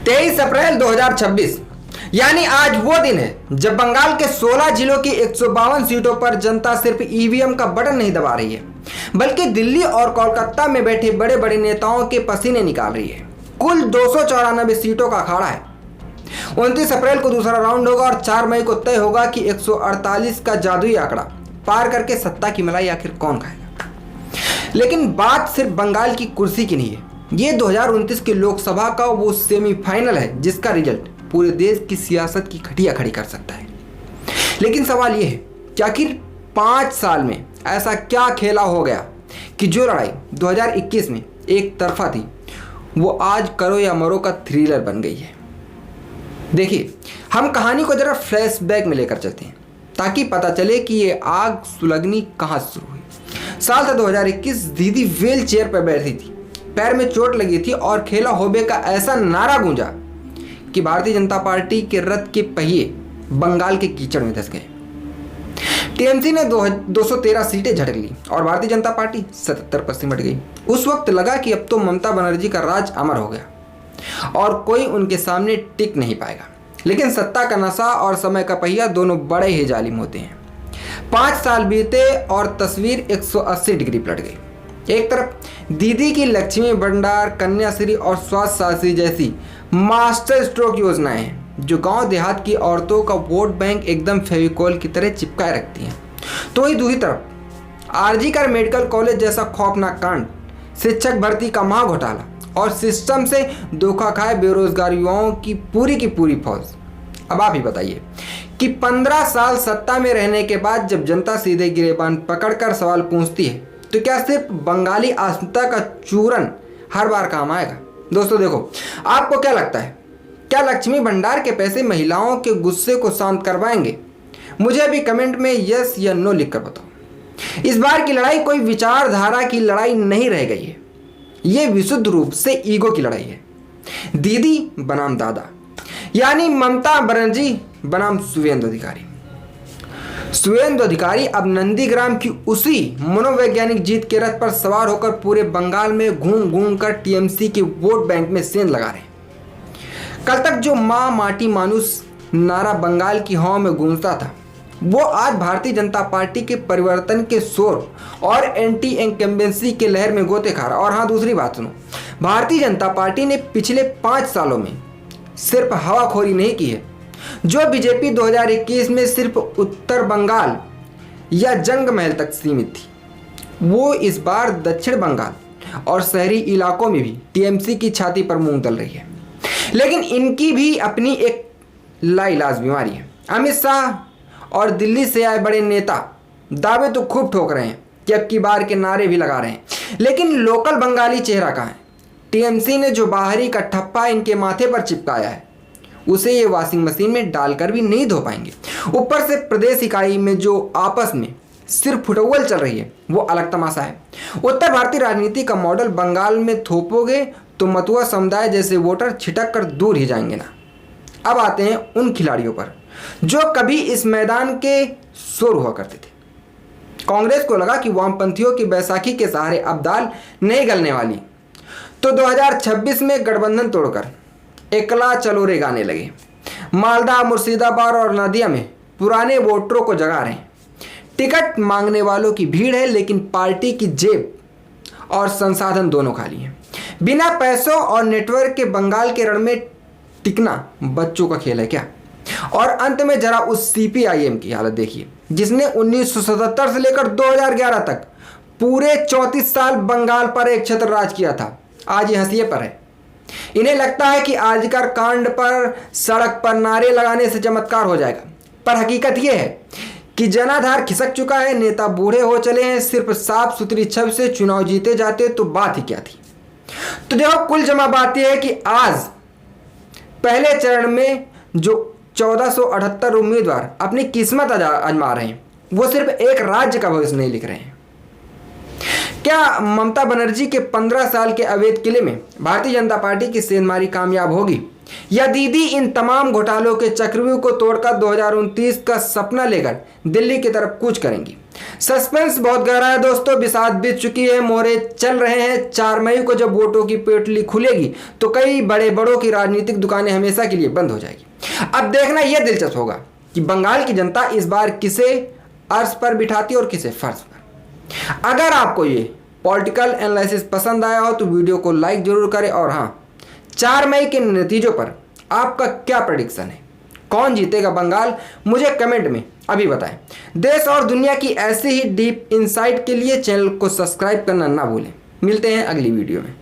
23 अप्रैल 2026 यानी आज वो दिन है जब बंगाल के 16 जिलों की 152 सीटों पर जनता सिर्फ ईवीएम का बटन नहीं दबा रही है, बल्कि दिल्ली और कोलकाता में बैठे बड़े बड़े नेताओं के पसीने निकाल रही है। कुल 294 सीटों का अखाड़ा है। 29 अप्रैल को दूसरा राउंड होगा और 4 मई को तय होगा कि 148 का जादुई आंकड़ा पार करके सत्ता की मलाई आखिर कौन खाएगा। लेकिन बात सिर्फ बंगाल की कुर्सी की नहीं है, ये 2029 की लोकसभा का वो सेमीफाइनल है जिसका रिजल्ट पूरे देश की सियासत की खटिया खड़ी कर सकता है। लेकिन सवाल ये है कि आखिर 5 साल में ऐसा क्या खेला हो गया कि जो लड़ाई 2021 में एक तरफा थी वो आज करो या मरो का थ्रिलर बन गई है। देखिए, हम कहानी को जरा फ्लैशबैक में लेकर चलते हैं ताकि पता चले कि ये आग सुलगनी कहाँ शुरू हुई। साल था 2021। दीदी व्हील चेयर पर बैठी थी, पैर में चोट लगी थी और खेला होबे का ऐसा नारा गूंजा कि भारतीय जनता पार्टी के रथ के पहिए बंगाल के कीचड़ में धंस गए। टीएमसी ने 213 सीटें झटक ली और भारतीय जनता पार्टी 77 पर सिमट गई। उस वक्त लगा कि अब तो ममता बनर्जी का राज अमर हो गया और कोई उनके सामने टिक नहीं पाएगा। लेकिन सत्ता का नशा और समय का पहिया दोनों बड़े ही जालिम होते हैं। 5 साल बीते और तस्वीर 180 डिग्री पलट गई। एक तरफ दीदी की लक्ष्मी भंडार, कन्याश्री और स्वास्थ्य साथी जैसी मास्टर स्ट्रोक योजनाएं हैं जो गांव देहात की औरतों का वोट बैंक एकदम फेविकोल की तरह चिपकाए रखती हैं, तो वही दूसरी तरफ आरजीकर मेडिकल कॉलेज जैसा खौफनाक कांड, शिक्षक भर्ती का महाघोटाला और सिस्टम से धोखा खाए बेरोजगार युवाओं की पूरी फौज। अब आप ही बताइए कि 15 साल सत्ता में रहने के बाद जब जनता सीधे गिरेबान पकड़कर सवाल पूछती है तो क्या सिर्फ बंगाली अस्मिता का चूरन हर बार काम आएगा? दोस्तों देखो, आपको क्या लगता है, क्या लक्ष्मी भंडार के पैसे महिलाओं के गुस्से को शांत करवाएंगे? मुझे अभी कमेंट में यस या नो लिखकर बताओ। इस बार की लड़ाई कोई विचारधारा की लड़ाई नहीं रह गई है, ये विशुद्ध रूप से ईगो की लड़ाई है। दीदी बनाम दादा, यानी ममता बनर्जी बनाम शुवेंदु अधिकारी। शुवेंदु अधिकारी अब नंदीग्राम की उसी मनोवैज्ञानिक जीत के रथ पर सवार होकर पूरे बंगाल में घूम घूम कर टीएमसी के वोट बैंक में सेंध लगा रहे हैं। कल तक जो मां माटी मानुस नारा बंगाल की हवा में गूंजता था वो आज भारतीय जनता पार्टी के परिवर्तन के शोर और एंटी इंकम्बेंसी के लहर में गोते खा रहा। और हाँ, दूसरी बात सुनो, भारतीय जनता पार्टी ने पिछले 5 सालों में सिर्फ हवाखोरी नहीं की है। जो बीजेपी 2021 में सिर्फ उत्तर बंगाल या जंग महल तक सीमित थी, वो इस बार दक्षिण बंगाल और शहरी इलाकों में भी टीएमसी की छाती पर मूंग दल रही है। लेकिन इनकी भी अपनी एक लाइलाज बीमारी है। अमित शाह और दिल्ली से आए बड़े नेता दावे तो खूब ठोक रहे हैं कि अब की बार के नारे भी लगा रहे हैं, लेकिन लोकल बंगाली चेहरा कहाँ है? टीएमसी ने जो बाहरी का ठप्पा इनके माथे पर चिपकाया है उसे ये वॉशिंग मशीन में डालकर भी नहीं धो पाएंगे। ऊपर से प्रदेश इकाई में जो आपस में सिर्फ फुटबॉल चल रही है वो अलग तमाशा है। उत्तर भारतीय राजनीति का मॉडल बंगाल में थोपोगे तो मतुआ समुदाय जैसे वोटर छिटक कर दूर ही जाएंगे ना। अब आते हैं उन खिलाड़ियों पर जो कभी इस मैदान के शोर हुआ करते थे। कांग्रेस को लगा कि वामपंथियों की बैसाखी के सहारे अब दाल नहीं गलने वाली, तो 2026 में गठबंधन तोड़कर एकला चलो रे गाने लगे। मालदा, मुर्शिदाबाद और नदिया में पुराने वोटरों को जगा रहे हैं। टिकट मांगने वालों की भीड़ है, लेकिन पार्टी की जेब और संसाधन दोनों खाली हैं। बिना पैसों और नेटवर्क के बंगाल के रण में टिकना बच्चों का खेल है क्या? और अंत में जरा उस सीपीआईएम की हालत देखिए जिसने 1977 से लेकर 2011 तक पूरे 34 साल बंगाल पर एक छत्र राज किया था। आज ये हंसिए पर है। इन्हें लगता है कि आजकर कांड पर सड़क पर नारे लगाने से चमत्कार हो जाएगा, पर हकीकत यह है कि जनाधार खिसक चुका है। नेता बूढ़े हो चले हैं। सिर्फ साफ सुथरी छवि से चुनाव जीते जाते तो बात ही क्या थी। तो देखो, कुल जमा बात यह है कि आज पहले चरण में जो 1478 उम्मीदवार अपनी किस्मत आजमा रहे हैं वो सिर्फ एक राज्य का भविष्य नहीं लिख रहे हैं। क्या ममता बनर्जी के 15 साल के अवैध किले में भारतीय जनता पार्टी की सेंधमारी कामयाब होगी, या दीदी इन तमाम घोटालों के चक्रव्यूह को तोड़कर 2029 का सपना लेकर दिल्ली की तरफ कूच करेंगी? सस्पेंस बहुत गहरा है दोस्तों। बिसात बीत चुकी है, मोहरे चल रहे हैं। 4 मई को जब वोटों की पोटली खुलेगी तो कई बड़े बड़ों की राजनीतिक दुकानें हमेशा के लिए बंद हो जाएगी। अब देखना यह दिलचस्प होगा कि बंगाल की जनता इस बार किसे अर्श पर बिठाती है और किसे फर्श पर। अगर आपको ये पॉलिटिकल एनालिसिस पसंद आया हो तो वीडियो को लाइक जरूर करें। और हाँ, 4 मई के नतीजों पर आपका क्या प्रेडिक्शन है? कौन जीतेगा बंगाल? मुझे कमेंट में अभी बताएं। देश और दुनिया की ऐसी ही डीप इनसाइट के लिए चैनल को सब्सक्राइब करना ना भूलें। मिलते हैं अगली वीडियो में।